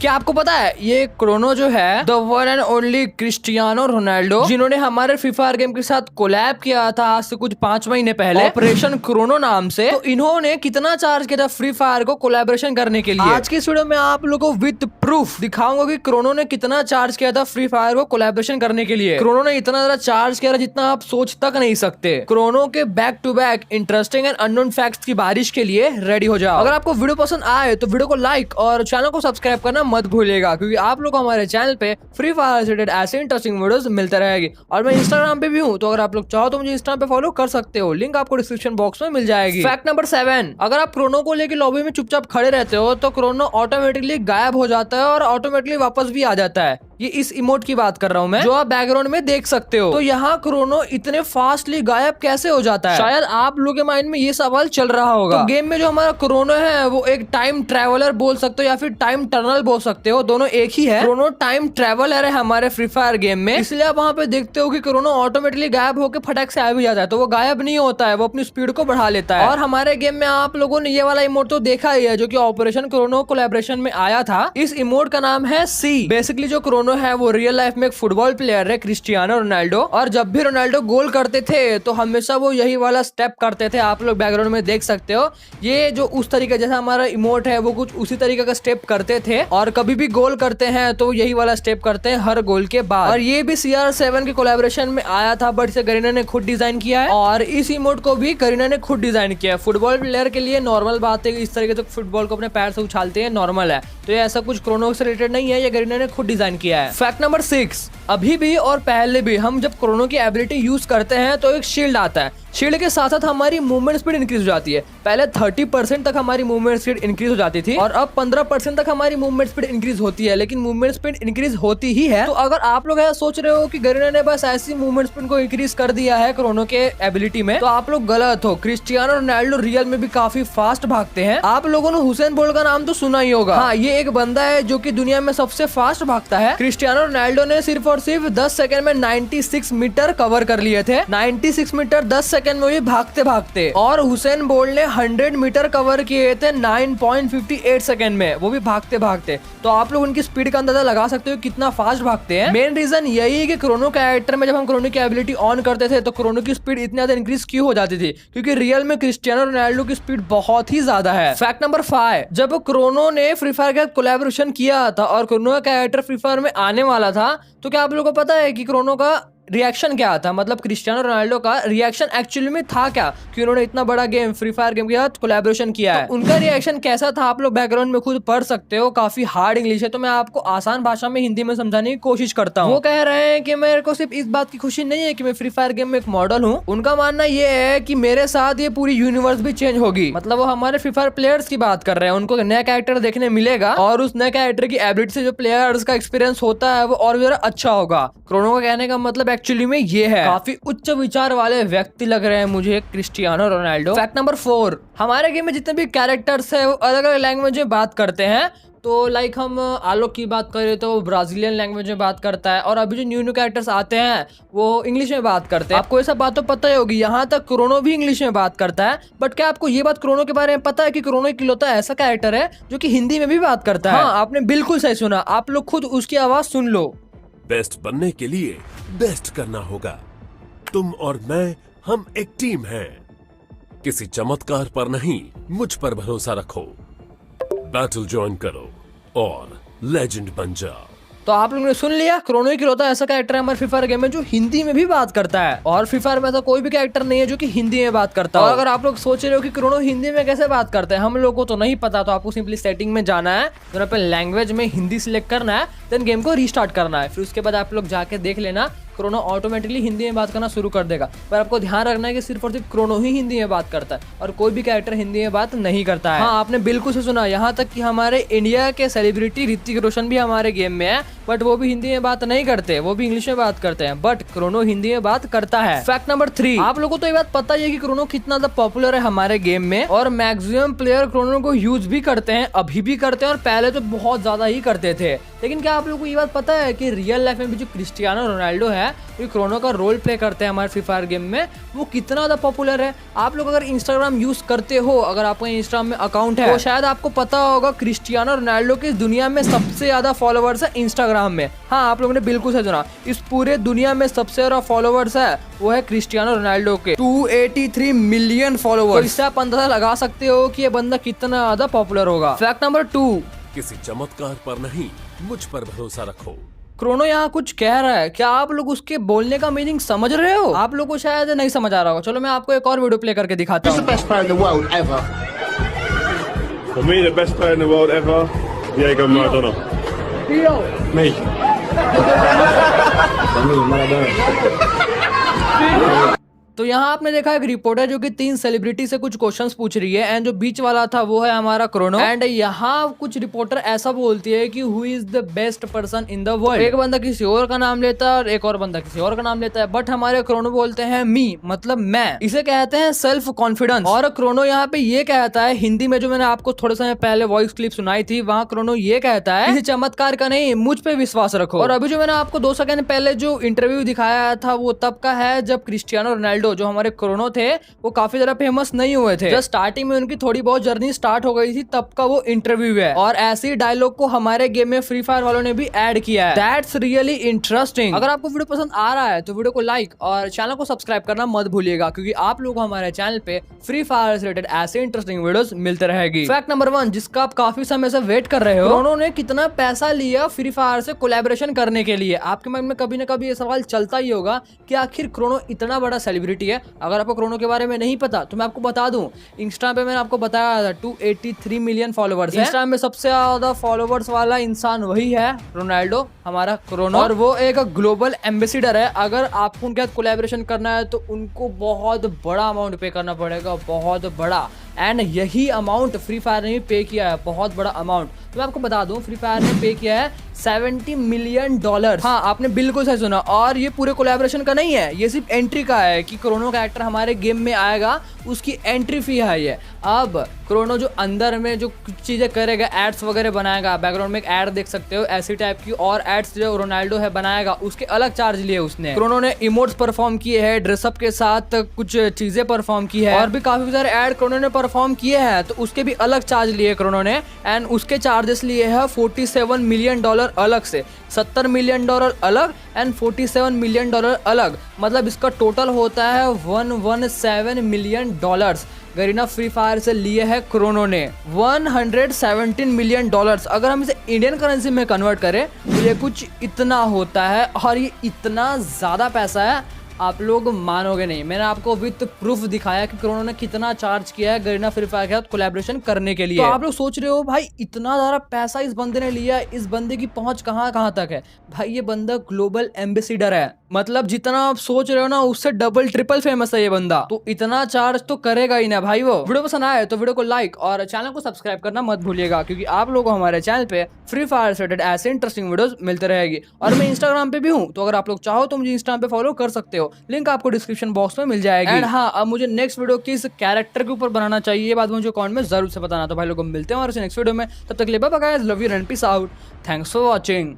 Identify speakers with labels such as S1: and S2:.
S1: क्या आपको पता है ये क्रोनो जो है the one and only Cristiano Ronaldo, जिन्होंने हमारे फ्री फायर गेम के साथ कोलैब किया था आज से कुछ 5 महीने पहले ऑपरेशन क्रोनो नाम से। तो इन्होंने कितना चार्ज किया था फ्री फायर को कोलैबोरेशन करने के लिए। आज की इस वीडियो में आप लोगों को विद प्रूफ दिखाऊंगा कि क्रोनो ने कितना चार्ज किया था फ्री फायर को कोलैबोरेशन करने के लिए। क्रोनो ने इतना ज्यादा चार्ज किया था जितना आप सोच तक नहीं सकते। क्रोनो के back to back interesting and unknown facts की बारिश के लिए रेडी हो जाओ। अगर आपको वीडियो पसंद आए तो वीडियो को लाइक और चैनल को सब्सक्राइब करना मत भूलिएगा, क्योंकि आप लोग हमारे चैनल पे फ्री फायर रिलेटेड ऐसे इंटरेस्टिंग वीडियोस मिलते रहेगी। और मैं इंस्टाग्राम पे भी हूँ, तो अगर आप लोग चाहो तो मुझे इंस्टाग्राम पे फॉलो कर सकते हो, लिंक आपको डिस्क्रिप्शन बॉक्स में मिल जाएगी। फैक्ट नंबर 7, अगर आप क्रोनो को लेकर लॉबी में चुपचाप खड़े रहते हो तो क्रोनो ऑटोमेटिकली गायब हो जाता है और ऑटोमेटिकली वापस भी आ जाता है। ये इस इमोट की बात कर रहा हूँ मैं, जो आप बैकग्राउंड में देख सकते हो। तो यहाँ क्रोनो इतने फास्टली गायब कैसे हो जाता है, शायद आप लोगों के माइंड में ये सवाल चल रहा होगा। तो गेम में जो हमारा क्रोनो है वो एक टाइम ट्रेवलर बोल सकते हो या फिर टाइम टनल बोल सकते हो, दोनों एक ही है। क्रोनो टाइम ट्रेवलर है हमारे फ्री फायर गेम में, इसलिए आप वहाँ पे देखते हो कि क्रोनो ऑटोमेटिकली गायब होकर फटक से आ भी जाता है। तो वो गायब नहीं होता है, वो अपनी स्पीड को बढ़ा लेता है। और हमारे गेम में आप लोगों ने ये वाला इमोट तो देखा ही है, जो कि ऑपरेशन क्रोनो कोलैबोरेशन में आया था। इस इमोट का नाम है सी। बेसिकली जो क्रोनो है वो रियल लाइफ में एक फुटबॉल प्लेयर है, क्रिस्टियानो रोनाल्डो। और जब भी रोनाल्डो गोल करते थे तो हमेशा वो यही वाला स्टेप करते थे, आप लोग बैकग्राउंड में देख सकते हो। ये जो उस तरीके जैसा हमारा इमोट है वो कुछ उसी तरीके का स्टेप करते थे, और कभी भी गोल करते हैं तो यही वाला स्टेप करते हैं हर गोल के बाद। और ये भी CR7 के कोलैबोरेशन में आया था, बट इसे करीना ने खुद डिजाइन किया है। और इस इमोट को भी करीना ने खुद डिजाइन किया है। फुटबॉल प्लेयर के लिए नॉर्मल बात है कि इस तरीके से फुटबॉल को अपने पैर से उछालते हैं, नॉर्मल है। तो ये ऐसा कुछ क्रोनो से रिलेटेड नहीं है, ये करीना ने खुद डिजाइन किया है। फैक्ट नंबर 6, अभी भी और पहले भी हम जब क्रोनो की एबिलिटी यूज करते हैं तो एक शील्ड आता है। शील्ड के साथ साथ हमारी मूवमेंट स्पीड इंक्रीज हो जाती है। पहले 30% तक हमारी मूवमेंट स्पीड इंक्रीज हो जाती थी, और अब 15% तक हमारी मूवमेंट स्पीड इंक्रीज होती है। लेकिन मूवमेंट स्पीड इंक्रीज होती ही है। तो अगर आप लोग ऐसा सोच रहे हो कि गरीना ने बस ऐसी मूवमेंट स्पीड को इंक्रीज कर दिया है क्रोनो के एबिलिटी में, तो आप लोग गलत हो। क्रिस्टियानो रोनाल्डो रियल में भी काफी फास्ट भागते हैं। आप लोगों ने हुसैन बोल्ट का नाम तो सुना ही होगा। हाँ, ये एक बंदा है जो कि दुनिया में सबसे फास्ट भागता है। क्रिस्टियानो रोनाल्डो ने सिर्फ और सिर्फ 10 सेकंड में 96 मीटर कवर कर लिए थे। 96 मीटर 10 सेकंड में भागते भागते। और हुसैन बोल्ट ने 100 मीटर कवर किए थे 9.58 सेकंड में, वो भी भागते भागते। तो आप लोग उनकी स्पीड का अंदाजा लगा सकते हो कितना फास्ट भागते हैं। मेन रीजन यही है कि क्रोनो कैरेक्टर में जब हम क्रोनो की एबिलिटी ऑन करते थे तो क्रोनो की स्पीड इतनी ज्यादा इंक्रीज क्यों हो जाती थी, क्योंकि रियल में क्रिस्टियानो रोनाल्डो की स्पीड बहुत ही ज्यादा है। फैक्ट नंबर 5, जब क्रोनो ने फ्री फायर के साथ कोलैबोरेशन किया था और क्रोनो का कैरेक्टर फ्री फायर में आने वाला था, तो क्या आप लोगों को पता है कि क्रोनो का रिएक्शन क्या था, मतलब क्रिस्टियानो रोनाल्डो का रिएक्शन एक्चुअली में था क्या, कि उन्होंने इतना बड़ा गेम फ्री फायर गेम के साथ कोलैबोरेशन किया है। तो उनका रिएक्शन कैसा था आप लोग बैकग्राउंड में खुद पढ़ सकते हो। काफी हार्ड इंग्लिश है, तो मैं आपको आसान भाषा में हिंदी में समझाने की कोशिश करता हूँ। वो कह रहे हैं कि मेरे को सिर्फ इस बात की खुशी नहीं है कि मैं फ्री फायर गेम में एक मॉडल हूँ, उनका मानना ये है कि मेरे साथ ये पूरी यूनिवर्स भी चेंज होगी। मतलब वो हमारे फ्री फायर प्लेयर्स की बात कर रहे हैं, उनको नया कैरेक्टर देखने मिलेगा और उस नए कैरेक्टर की एबिलिटी से जो प्लेयर्स का एक्सपीरियंस होता है वो और भी ज्यादा अच्छा होगा। क्रोनो का कहने का मतलब एक्चुअली में ये है। काफी उच्च विचार वाले व्यक्ति लग रहे हैं मुझे क्रिस्टियानो रोनाल्डो। फैक्ट नंबर 4, हमारे गेम में जितने भी कैरेक्टर्स है वो अलग अलग लैंग्वेज में बात करते हैं। तो लाइक हम आलोक की बात करें तो वो ब्राजीलियन लैंग्वेज में बात करता है, और अभी जो न्यू कैरेक्टर्स आते हैं वो इंग्लिश में बात करते हैं। आपको ये सब बात तो पता ही होगी, यहाँ तक क्रोनो भी इंग्लिश में बात करता है। बट क्या आपको ये बात क्रोनो के बारे में पता है कि क्रोनो इकलौता ऐसा कैरेक्टर है जो कि हिंदी में भी बात करता है? हाँ, आपने बिल्कुल सही सुना, आप लोग खुद उसकी आवाज सुन लो।
S2: बेस्ट बनने के लिए बेस्ट करना होगा। तुम और मैं, हम एक टीम हैं। किसी चमत्कार पर नहीं, मुझ पर भरोसा रखो। बैटल ज्वाइन करो और लेजेंड बन जाओ।
S1: तो आप लोगों ने सुन लिया, क्रोनो इकलौता ऐसा कैरेक्टर है हमारे फ्री फायर गेम में जो हिंदी में भी बात करता है। और फ्री फायर में ऐसा कोई भी कैरेक्टर नहीं है जो कि हिंदी में बात करता है। और अगर आप लोग सोच रहे हो कि क्रोनो हिंदी में कैसे बात करता है, हम लोगों को तो नहीं पता, तो आपको सिंपली सेटिंग में जाना है, तो पे लैंग्वेज में हिंदी सिलेक्ट करना है, देन गेम को रीस्टार्ट करना है। फिर उसके बाद आप लोग जाके देख लेना, क्रोनो ऑटोमेटिकली हिंदी में बात करना शुरू कर देगा। पर आपको ध्यान रखना है कि सिर्फ और सिर्फ क्रोनो ही हिंदी में बात करता है और कोई भी कैरेक्टर हिंदी में बात नहीं करता है। हाँ, आपने बिल्कुल से सुना, यहाँ तक कि हमारे इंडिया के सेलिब्रिटी ऋतिक रोशन भी हमारे गेम में है, बट वो भी हिंदी में बात नहीं करते, वो भी इंग्लिश में बात करते हैं। बट क्रोनो हिंदी में बात करता है। फैक्ट नंबर 3, आप लोगों को तो ये बात पता ही है कि क्रोनो कितना ज्यादा पॉपुलर है हमारे गेम में, और मैक्सिमम प्लेयर क्रोनो को यूज भी करते हैं, अभी भी करते हैं, और पहले तो बहुत ज्यादा ही करते थे। लेकिन क्या आप लोगों को ये बात पता है कि रियल लाइफ में भी जो क्रिस्टियानो रोनाल्डो है ये क्रोनो का रोल प्ले करते हैं हमारे फ्री फायर गेम में, वो कितना ज्यादा पॉपुलर है। आप लोग अगर इंस्टाग्राम यूज करते हो, अगर आपका इंस्टाग्राम में अकाउंट है, तो शायद आपको पता होगा क्रिस्टियानो रोनाल्डो की दुनिया में सबसे ज्यादा फॉलोवर्स है इंस्टाग्राम में। हाँ, आप लोगों ने बिल्कुल सही सुना, इस पूरे दुनिया में सबसे ज्यादा फॉलोवर्स है वो है क्रिस्टियानो रोनाल्डो के 283 मिलियन फॉलोवर्स। तो इससे आप अंदाजा लगा सकते हो कि ये बंदा कितना ज्यादा पॉपुलर होगा। फैक्ट नंबर 2,
S2: किसी चमत्कार पर नहीं, मुझ पर भरोसा रखो।
S1: क्रोनो यहाँ कुछ कह रहा है, क्या आप लोग उसके बोलने का मीनिंग समझ रहे हो? आप लोग को शायद नहीं समझ आ रहा होगा। चलो मैं आपको एक और वीडियो प्ले करके दिखाता हूँ।
S3: best player in the world ever?
S4: For me, the best player in the world ever, Diego Maradona. Me.
S1: तो यहाँ आपने देखा एक रिपोर्टर जो कि 3 सेलिब्रिटी से कुछ क्वेश्चंस पूछ रही है, एंड जो बीच वाला था वो है हमारा क्रोनो। एंड यहाँ कुछ रिपोर्टर ऐसा बोलती है कि who is the best person in the world. एक बंदा किसी और का नाम लेता है और एक और बंदा किसी और का नाम लेता है, बट हमारे क्रोनो बोलते हैं मी, मतलब मैं। इसे कहते हैं सेल्फ कॉन्फिडेंस। और क्रोनो यहाँ पे ये कहता है हिंदी में, जो मैंने आपको थोड़े समय पहले वॉइस क्लिप सुनाई थी, वहाँ क्रोनो ये कहता है किसी चमत्कार का नहीं, मुझ पे विश्वास रखो। और अभी जो मैंने आपको 2 सेकंड पहले जो इंटरव्यू दिखाया था वो तब का है जब क्रिस्टियानो रोनाल्डो जो हमारे क्रोनो थे वो काफी ज्यादा फेमस नहीं हुए थे। जस्ट स्टार्टिंग में उनकी थोड़ी बहुत जर्नी स्टार्ट हो गई थी, तब का वो इंटरव्यू है। और ऐसे ही डायलॉग को हमारे गेम में फ्री फायर वालों ने भी ऐड किया है। That's really interesting. अगर आपको वीडियो पसंद आ रहा है तो वीडियो को लाइक और चैनल को सब्सक्राइब करना मत भूलिएगा, क्योंकि आप लोग हमारे चैनल पे फ्री फायर से रिलेटेड ऐसे इंटरेस्टिंग वीडियोस मिलते रहेगी। फैक्ट नंबर 1, जिसका आप काफी समय से वेट कर रहे हो, क्रोनो ने कितना पैसा लिया फ्री फायर से कोलैबोरेशन करने के लिए। आपके मन में कभी ना कभी ये सवाल चलता ही होगा कि आखिर क्रोनो इतना बड़ा सेलिब्रिटी है। अगर आपको क्रोनो के बारे में नहीं पता तो मैं आपको बता दूं, इंस्टा पे मैंने आपको बताया था 283 मिलियन फॉलोवर्स है। इंस्टा में सबसे ज्यादा फॉलोवर्स वाला इंसान वही है, रोनाल्डो, हमारा क्रोनो। और वो एक ग्लोबल एम्बेसडर है। अगर आपको उनके साथ कोलैबोरेशन करना है तो उनको बहुत बड़ा अमाउंट पे करना पड़ेगा, बहुत बड़ा। एंड यही अमाउंट फ्री फायर ने भी पे किया है, बहुत बड़ा अमाउंट। तो मैं आपको बता दूं, फ्री फायर ने पे किया है $70 मिलियन। हाँ, आपने बिल्कुल सही सुना। और ये पूरे कोलैबोरेशन का नहीं है, ये सिर्फ एंट्री का है कि क्रोनो का एक्टर हमारे गेम में आएगा, उसकी एंट्री फी है ये। अब क्रोनो जो अंदर में जो कुछ चीजें करेगा, एड्स वगैरह बनाएगा, बैकग्राउंड में एक एड देख सकते हो ऐसी टाइप की, और एड्स जो रोनाल्डो है बनाएगा उसके अलग चार्ज लिए उसने। क्रोनो ने इमोट्स परफॉर्म किए हैं, ड्रेसअप के साथ कुछ चीजें परफॉर्म की है, और भी काफी सारे एड क्रोनो ने परफॉर्म किए हैं, तो उसके भी अलग चार्ज लिए क्रोनो ने। एंड उसके चार्जेस लिए है $47 मिलियन अलग से, $70 मिलियन अलग एंड $47 मिलियन अलग। मतलब इसका टोटल होता है $117 मिलियन। गरीना फ्री फायर से लिए है क्रोनो ने 117 मिलियन। अगर हम इसे इंडियन करेंसी में कन्वर्ट करें तो ये कुछ इतना होता है, और ये इतना ज्यादा पैसा है आप लोग मानोगे नहीं। मैंने आपको विद प्रूफ दिखाया कि क्रोनो ने कितना चार्ज किया है गरीना फ्री फायर के साथ कोलैबोरेशन करने के लिए। तो आप लोग सोच रहे हो भाई इतना ज्यादा पैसा इस बंदे ने लिया, इस बंदे की पहुंच कहां कहां तक है? भाई ये बंदा ग्लोबल एम्बेसडर है, मतलब जितना आप सोच रहे हो ना उससे डबल ट्रिपल फेमस है ये बंदा, तो इतना चार्ज तो करेगा ही ना भाई वो। वीडियो पसंद आए तो वीडियो को लाइक और चैनल को सब्सक्राइब करना मत भूलिएगा, क्योंकि आप लोगों को हमारे चैनल पे फ्री फायर से रिलेटेड ऐसे इंटरेस्टिंग वीडियोस मिलते रहेगी। और मैं इंस्टाग्राम पे भी हूँ, तो अगर आप लोग चाहो तो मुझे इंस्टाग्राम पे फॉलो कर सकते हो, लिंक आपको डिस्क्रिप्शन बॉक्स में मिल जाएगी। एंड हाँ, अब मुझे नेक्स्ट वीडियो किस कैरेक्टर के ऊपर बनाना चाहिए ये बात मुझे कमेंट में जरूर से बताना। तो भाई लोग मिलते हैं और नेक्स्ट वीडियो में, तब तक के लिए bye bye guys, love you and peace out, thanks for watching.